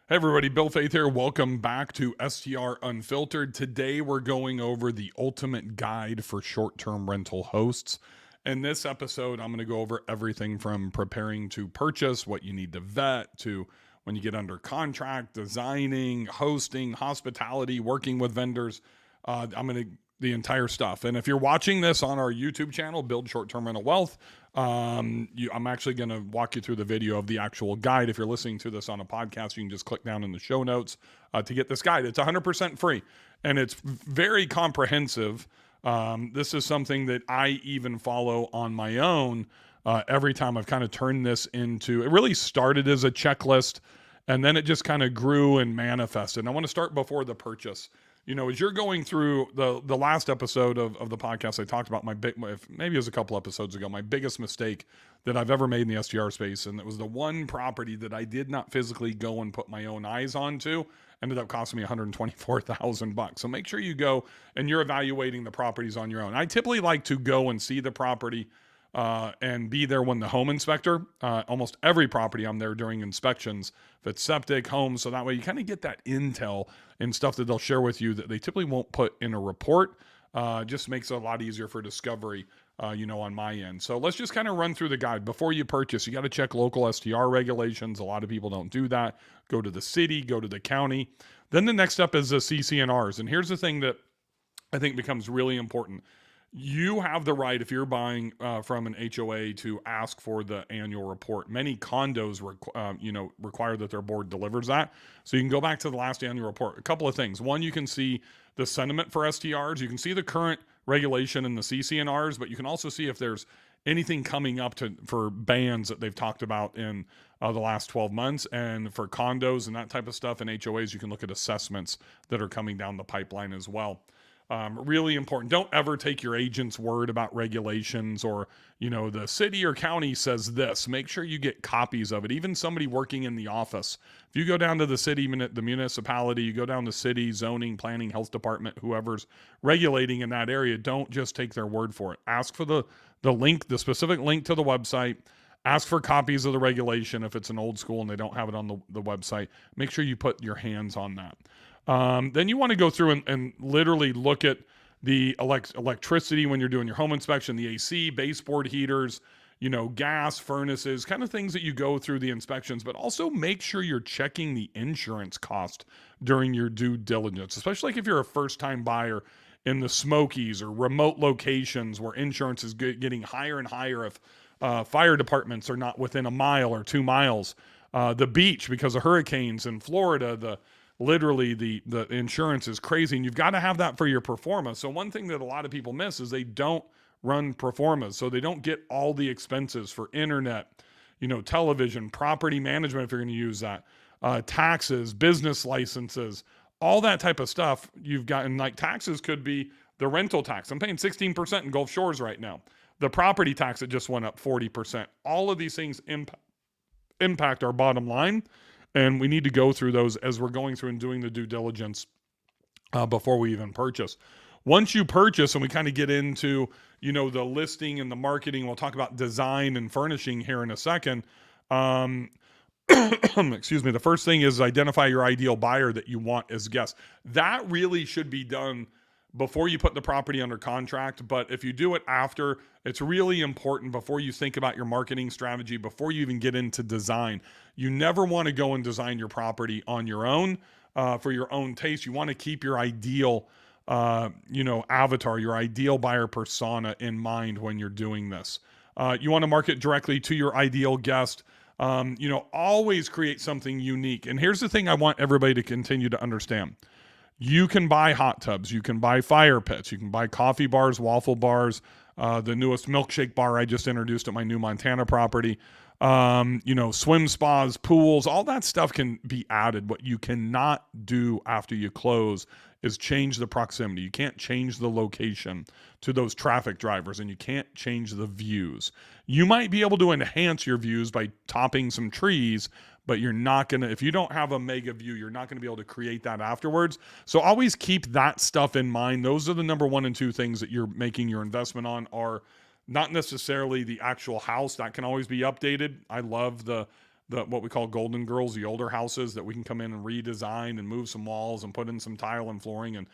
Hey everybody, Bill Faith here. Welcome back to STR Unfiltered. Today we're going over the ultimate guide for short-term rental hosts. In this episode, I'm going to go over everything from preparing to purchase, what you need to vet, to when you get under contract, designing, hosting, hospitality, working with vendors. I'm going to the entire stuff. And if you're watching this on our YouTube channel, Build Short-Term Rental Wealth, I'm actually going to walk you through the video of the actual guide. If you're listening to this on a podcast, you can just click down in the show notes to get this guide. It's 100% free, and it's very comprehensive. This is something that I even follow on my own every time I've kind of turned this into, it really started as a checklist, and then it just kind of grew and manifested. And I want to start before the purchase. As you're going through the last episode of the podcast, I talked about maybe it was a couple episodes ago, my biggest mistake that I've ever made in the STR space. And it was the one property that I did not physically go and put my own eyes onto, ended up costing me $124,000. So make sure you go and you're evaluating the properties on your own. I typically like to go and see the property and be there when the home inspector, almost every property I'm there during inspections, if it's septic, homes, so that way you kind of get that intel and stuff that they'll share with you that they typically won't put in a report. Just makes it a lot easier for discovery, on my end. So let's just kind of run through the guide. Before you purchase, you got to check local STR regulations. A lot of people don't do that. Go to the city, go to the county. Then the next step is the CCNRs. And here's the thing that I think becomes really important. You have the right, if you're buying from an HOA, to ask for the annual report. Many condos require that their board delivers that. So you can go back to the last annual report. A couple of things. One, you can see the sentiment for STRs. You can see the current regulation in the CCNRs, but you can also see if there's anything coming up for bans that they've talked about in the last 12 months. And for condos and that type of stuff and HOAs, you can look at assessments that are coming down the pipeline as well. Really important. Don't ever take your agent's word about regulations or, the city or county says this. Make sure you get copies of it. Even somebody working in the office. If you go down to the city, the municipality, you go down to city, zoning, planning, health department, whoever's regulating in that area, don't just take their word for it. Ask for the link, the specific link to the website. Ask for copies of the regulation if it's an old school and they don't have it on the website. Make sure you put your hands on that. Then you want to go through and literally look at the electricity when you're doing your home inspection, the AC, baseboard heaters, gas, furnaces, kind of things that you go through the inspections, but also make sure you're checking the insurance cost during your due diligence, especially like if you're a first-time buyer in the Smokies or remote locations where insurance is getting higher and higher if fire departments are not within a mile or 2 miles. The beach, because of hurricanes in Florida, literally the insurance is crazy, and you've got to have that for your pro forma. So one thing that a lot of people miss is they don't run pro formas, so they don't get all the expenses for internet, television, property management if you're going to use that, taxes, business licenses, all that type of stuff you've got. And like taxes could be the rental tax. I'm paying 16% in Gulf Shores right now. The property tax, it just went up 40%. All of these things impact our bottom line. And we need to go through those as we're going through and doing the due diligence before we even purchase. Once you purchase, and we kind of get into, the listing and the marketing, we'll talk about design and furnishing here in a second. Excuse me. The first thing is identify your ideal buyer that you want as guests. That really should be done before you put the property under contract. But if you do it after, it's really important before you think about your marketing strategy, before you even get into design. You never want to go and design your property on your own for your own taste. You want to keep your ideal, avatar, your ideal buyer persona in mind when you're doing this. You want to market directly to your ideal guest. Always create something unique. And here's the thing I want everybody to continue to understand. You can buy hot tubs, you can buy fire pits, you can buy coffee bars, waffle bars, the newest milkshake bar I just introduced at my new Montana property, swim spas, pools, all that stuff can be added. What you cannot do after you close is change the proximity. You can't change the location to those traffic drivers, and you can't change the views. You might be able to enhance your views by topping some trees, but you're not going to, if you don't have a mega view, you're not going to be able to create that afterwards. So always keep that stuff in mind. Those are the number 1 and 2 things that you're making your investment on, are not necessarily the actual house. That can always be updated. I love the what we call golden girls, the older houses that we can come in and redesign and move some walls and put in some tile and flooring and,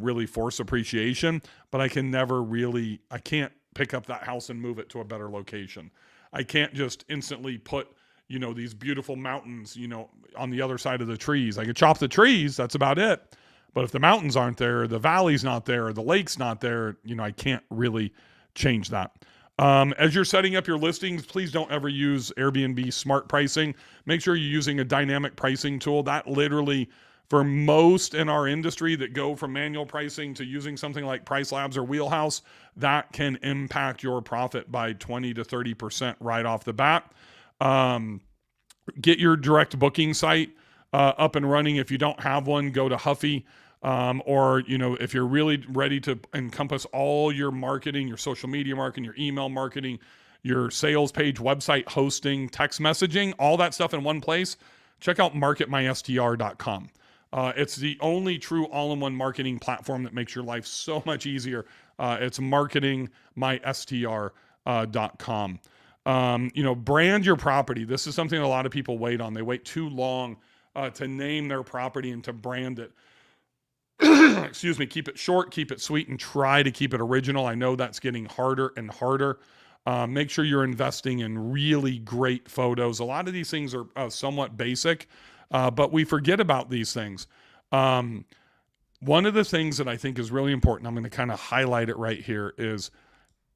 really force appreciation. But I can't pick up that house and move it to a better location. I can't just instantly put, these beautiful mountains, on the other side of the trees. I can chop the trees. That's about it. But if the mountains aren't there, the valley's not there, the lake's not there, I can't really change that. As you're setting up your listings, please don't ever use Airbnb smart pricing. Make sure you're using a dynamic pricing tool. That literally, for most in our industry that go from manual pricing to using something like Price Labs or Wheelhouse, that can impact your profit by 20 to 30% right off the bat. Get your direct booking site up and running. If you don't have one, go to Huffy. Or, if you're really ready to encompass all your marketing, your social media marketing, your email marketing, your sales page, website hosting, text messaging, all that stuff in one place, check out marketmystr.com. It's the only true all-in-one marketing platform that makes your life so much easier. It's marketingmystr.com. Brand your property. This is something a lot of people wait on. They wait too long to name their property and to brand it. Excuse me, keep it short, keep it sweet, and try to keep it original. I know that's getting harder and harder. Make sure you're investing in really great photos. A lot of these things are somewhat basic, but we forget about these things. One of the things that I think is really important, I'm going to kind of highlight it right here, is,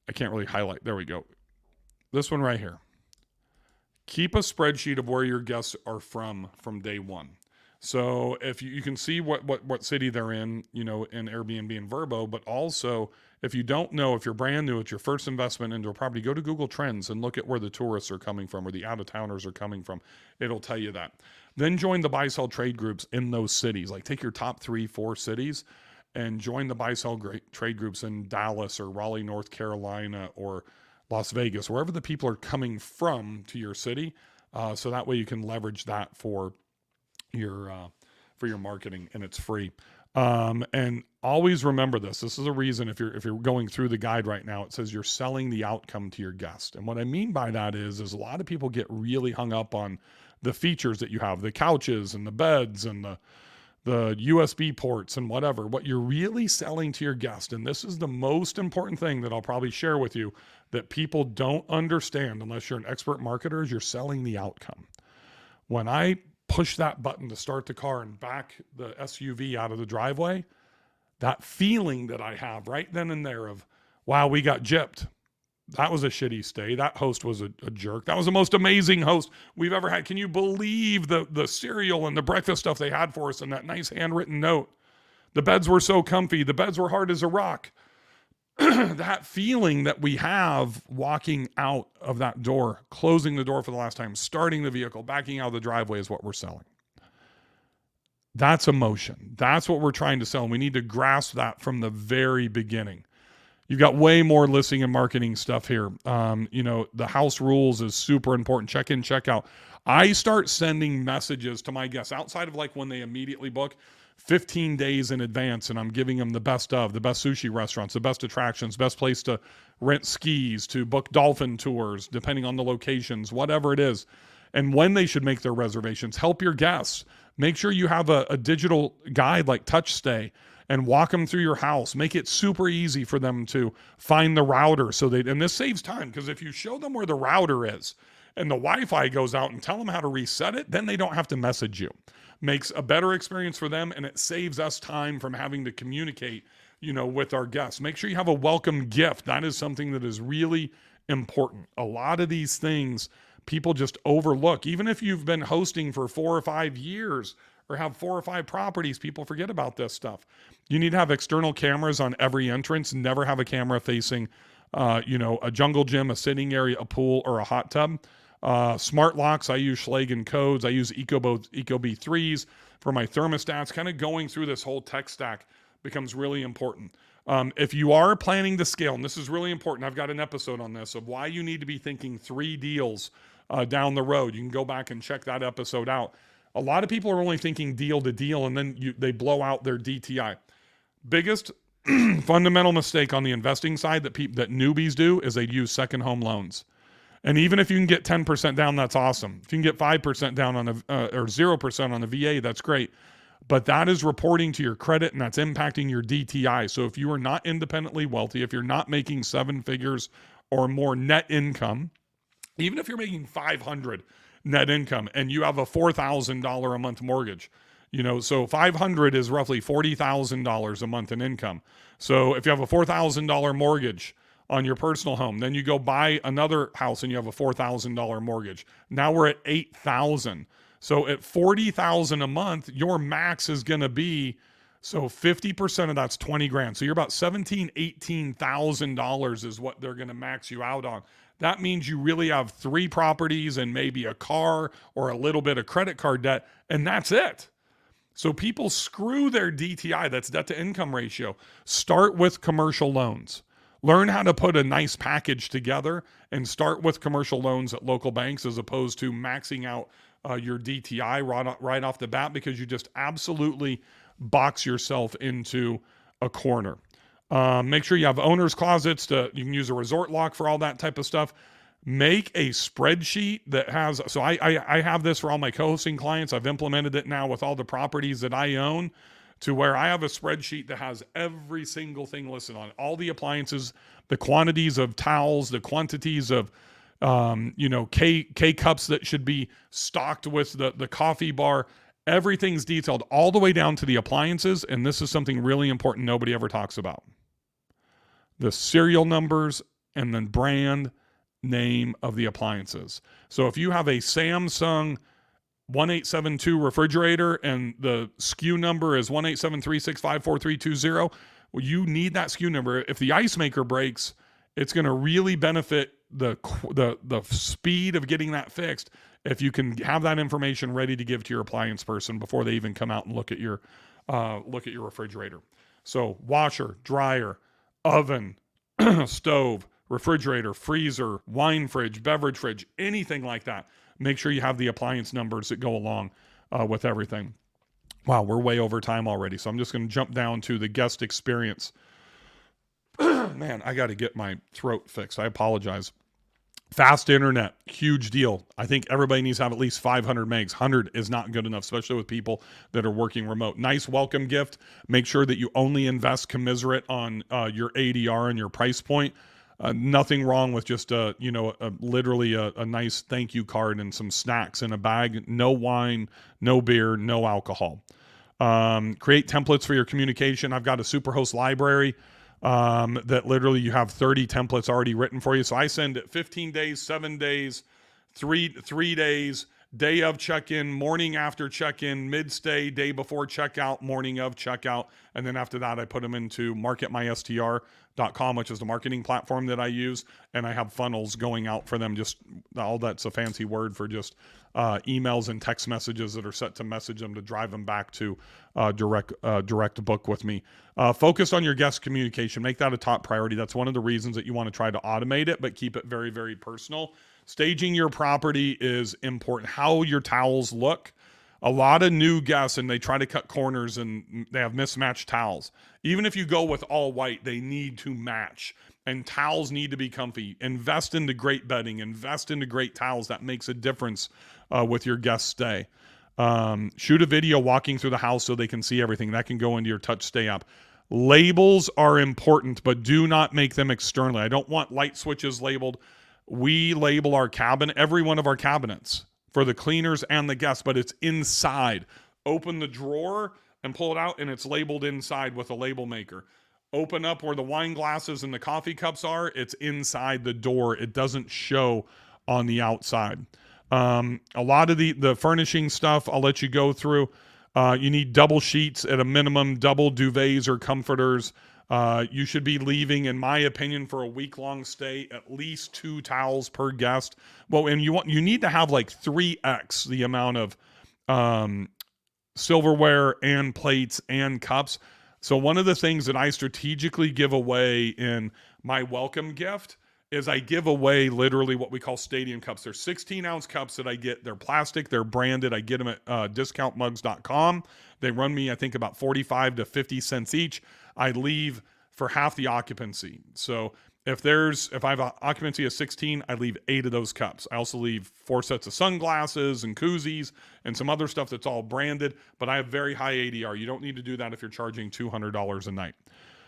I can't really highlight, there we go. This one right here. Keep a spreadsheet of where your guests are from day one. So if you can see what city they're in, in Airbnb and Vrbo, but also if you don't know, if you're brand new, it's your first investment into a property, go to Google Trends and look at where the tourists are coming from, where the out-of-towners are coming from. It'll tell you that. Then join the buy-sell trade groups in those cities. Like take your top 3-4 cities and join the buy-sell trade groups in Dallas or Raleigh, North Carolina, or Las Vegas, wherever the people are coming from to your city. So that way you can leverage that for your marketing, and it's free. And always remember this. This is a reason if you're going through the guide right now, it says you're selling the outcome to your guest. And what I mean by that is a lot of people get really hung up on the features that you have, the couches and the beds and the USB ports and whatever. What you're really selling to your guest, and this is the most important thing that I'll probably share with you that people don't understand unless you're an expert marketer, is you're selling the outcome. When I push that button to start the car and back the SUV out of the driveway, that feeling that I have right then and there of, wow, we got gypped. That was a shitty stay. That host was a jerk. That was the most amazing host we've ever had. Can you believe the cereal and the breakfast stuff they had for us and that nice handwritten note? The beds were so comfy. The beds were hard as a rock. That feeling that we have walking out of that door, closing the door for the last time, starting the vehicle, backing out of the driveway is what we're selling. That's emotion. That's what we're trying to sell. And we need to grasp that from the very beginning. You've got way more listing and marketing stuff here. The house rules is super important. Check in, check out. I start sending messages to my guests outside of like when they immediately book 15 days in advance, and I'm giving them the best sushi restaurants, the best attractions, best place to rent skis, to book dolphin tours, depending on the locations, whatever it is, and when they should make their reservations. Help your guests. Make sure you have a digital guide like TouchStay and walk them through your house. Make it super easy for them to find the router. And this saves time, because if you show them where the router is and the Wi-Fi goes out and tell them how to reset it, then they don't have to message you. Makes a better experience for them, and it saves us time from having to communicate, with our guests. Make sure you have a welcome gift. That is something that is really important. A lot of these things people just overlook. Even if you've been hosting for 4 or 5 years or have 4 or 5 properties, people forget about this stuff. You need to have external cameras on every entrance. Never have a camera facing, a jungle gym, a sitting area, a pool, or a hot tub. Smart locks, I use Schlage codes. I use Ecobee 3s for my thermostats. Kind of going through this whole tech stack becomes really important. If you are planning to scale, and this is really important, I've got an episode on this of why you need to be thinking 3 deals down the road. You can go back and check that episode out. A lot of people are only thinking deal to deal, and then they blow out their DTI. Biggest fundamental mistake on the investing side that newbies do is they use second home loans. And even if you can get 10% down, that's awesome. If you can get 5% down on or 0% on the VA, that's great. But that is reporting to your credit, and that's impacting your DTI. So if you are not independently wealthy, if you're not making 7 figures or more net income, even if you're making 500 net income and you have a $4,000 a month mortgage, so 500 is roughly $40,000 a month in income. So if you have a $4,000 mortgage on your personal home, then you go buy another house and you have a $4,000 mortgage. Now we're at 8,000. So at 40,000 a month, your max is going to be, so 50% of that's 20 grand. So you're about $18,000 is what they're going to max you out on. That means you really have 3 properties and maybe a car or a little bit of credit card debt, and that's it. So people screw their DTI, that's debt to income ratio. Start with commercial loans. Learn how to put a nice package together and start with commercial loans at local banks as opposed to maxing out your DTI right off the bat, because you just absolutely box yourself into a corner. Make sure you have owner's closets. You can use a resort lock for all that type of stuff. Make a spreadsheet that has, so I have this for all my co-hosting clients. I've implemented it now with all the properties that I own, to where I have a spreadsheet that has every single thing listed on it. All the appliances, the quantities of towels, the quantities of K cups that should be stocked with the coffee bar. Everything's detailed all the way down to the appliances. And this is something really important nobody ever talks about. The serial numbers and then brand name of the appliances. So if you have a Samsung 1872 refrigerator and the SKU number is 18736543320, well, you need that SKU number. If the ice maker breaks, it's going to really benefit the speed of getting that fixed if you can have that information ready to give to your appliance person before they even come out and look at your refrigerator. So washer, dryer, oven, stove, refrigerator, freezer, wine fridge, beverage fridge, anything like that. Make sure you have the appliance numbers that go along with everything. Wow, we're way over time already. So I'm just going to jump down to the guest experience. Man, I got to get my throat fixed. I apologize. Fast internet, huge deal. I think everybody needs to have at least 500 megs. 100 is not good enough, especially with people that are working remote. Nice welcome gift. Make sure that you only invest commensurate on your ADR and your price point. Nothing wrong with just literally a nice thank you card and some snacks in a bag. No wine, no beer, no alcohol. Create templates for your communication. I've got a Superhost library that literally you have 30 templates already written for you. So I send it 15 days, 7 days, three days, day of check-in, morning after check-in, mid-stay, day before checkout, morning of checkout. And then after that, I put them into marketmystr.com, which is the marketing platform that I use. And I have funnels going out for them. Just all that's a fancy word for just emails and text messages that are set to message them to drive them back to direct book with me. Focus on your guest communication. Make that a top priority. That's one of the reasons that you want to try to automate it, but keep it very, very personal. Staging your property is important. How your towels look. A lot of new guests, and they try to cut corners and they have mismatched towels. Even if you go with all white, they need to match. And towels need to be comfy. Invest into great bedding. Invest into great towels. That makes a difference with your guest stay. Shoot a video walking through the house so they can see everything. That can go into your Touch Stay app. Labels are important, but do not make them externally. I don't want light switches labeled. We label our cabinet, every one of our cabinets, for the cleaners and the guests, but it's inside. Open the drawer and pull it out, and it's labeled inside with a label maker. Open up where the wine glasses and the coffee cups are. It's inside the door. It doesn't show on the outside. A lot of the furnishing stuff I'll let you go through. You need double sheets at a minimum, double duvets or comforters. You should be leaving, in my opinion, for a week-long stay, at least 2 towels per guest. Well, and you need to have like 3x the amount of silverware and plates and cups. So one of the things that I strategically give away in my welcome gift is I give away literally what we call stadium cups. They're 16-ounce cups that I get. They're plastic. They're branded. I get them at discountmugs.com. They run me, I think, about 45 to 50 cents each. I leave for half the occupancy. So If I have an occupancy of 16, I leave 8 of those cups. I also leave 4 sets of sunglasses and koozies and some other stuff that's all branded, but I have very high ADR. You don't need to do that if you're charging $200 a night.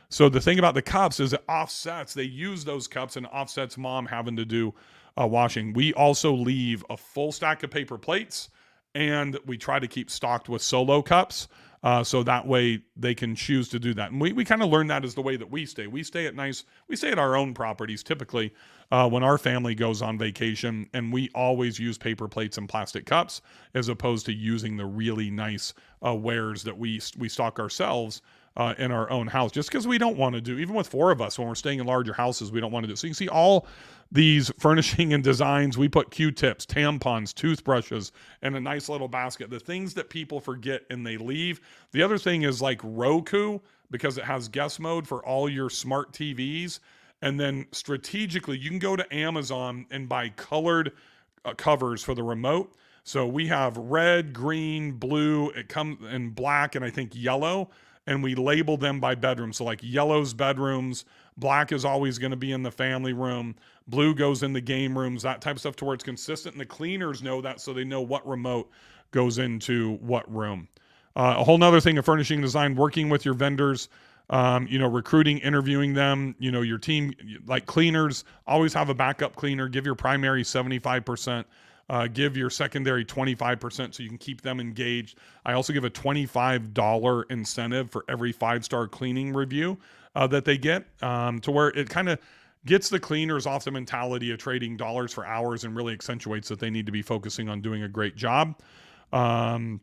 So the thing about the cups is it offsets. They use those cups and offsets mom having to do washing. We also leave a full stack of paper plates, and we try to keep stocked with solo cups. So that way they can choose to do that. And we kind of learn that as the way that we stay. We stay at our own properties typically when our family goes on vacation, and we always use paper plates and plastic cups as opposed to using the really nice wares that we stock ourselves in our own house, just because we don't want to do, even with 4 of us, when we're staying in larger houses, we don't want to do. So you can see all these furnishing and designs. We put Q-tips, tampons, toothbrushes, and a nice little basket. The things that people forget and they leave. The other thing is like Roku, because it has guest mode for all your smart TVs. And then strategically, you can go to Amazon and buy colored covers for the remote. So we have red, green, blue, it comes in black, and I think yellow. And we label them by bedroom. So like yellow's bedrooms, black is always going to be in the family room, blue goes in the game rooms, that type of stuff, to where it's consistent. And the cleaners know that, so they know what remote goes into what room. A whole nother thing of furnishing design, working with your vendors, recruiting, interviewing them, your team, like cleaners, always have a backup cleaner. Give your primary 75%. Give your secondary 25% so you can keep them engaged. I also give a $25 incentive for every 5-star cleaning review that they get, to where it kind of gets the cleaners off the mentality of trading dollars for hours and really accentuates that they need to be focusing on doing a great job. Referrals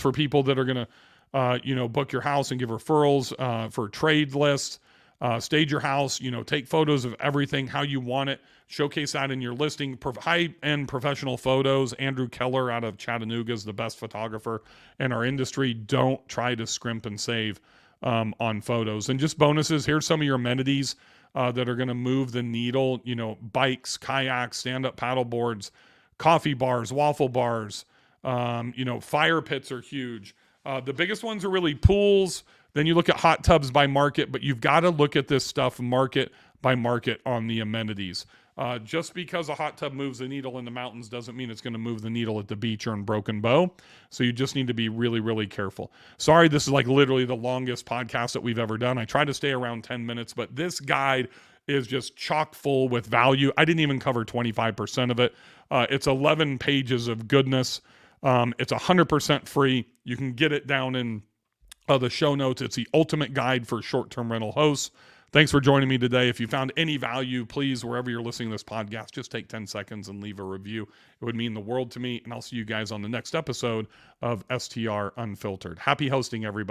for people that are going to, book your house and give referrals for trade lists. Stage your house, take photos of everything, how you want it, showcase that in your listing, high-end professional photos. Andrew Keller out of Chattanooga is the best photographer in our industry. Don't try to scrimp and save on photos. And just bonuses, here's some of your amenities that are going to move the needle, bikes, kayaks, stand-up paddle boards, coffee bars, waffle bars, fire pits are huge. The biggest ones are really pools. Then you look at hot tubs by market, but you've got to look at this stuff market by market on the amenities. Just because a hot tub moves the needle in the mountains doesn't mean it's going to move the needle at the beach or in Broken Bow. So you just need to be really, really careful. Sorry, this is like literally the longest podcast that we've ever done. I try to stay around 10 minutes, but this guide is just chock full with value. I didn't even cover 25% of it. It's 11 pages of goodness. It's 100% free. You can get it down in the show notes. It's the ultimate guide for short-term rental hosts. Thanks for joining me today. If you found any value, please, wherever you're listening to this podcast, just take 10 seconds and leave a review. It would mean the world to me. And I'll see you guys on the next episode of STR Unfiltered. Happy hosting, everybody.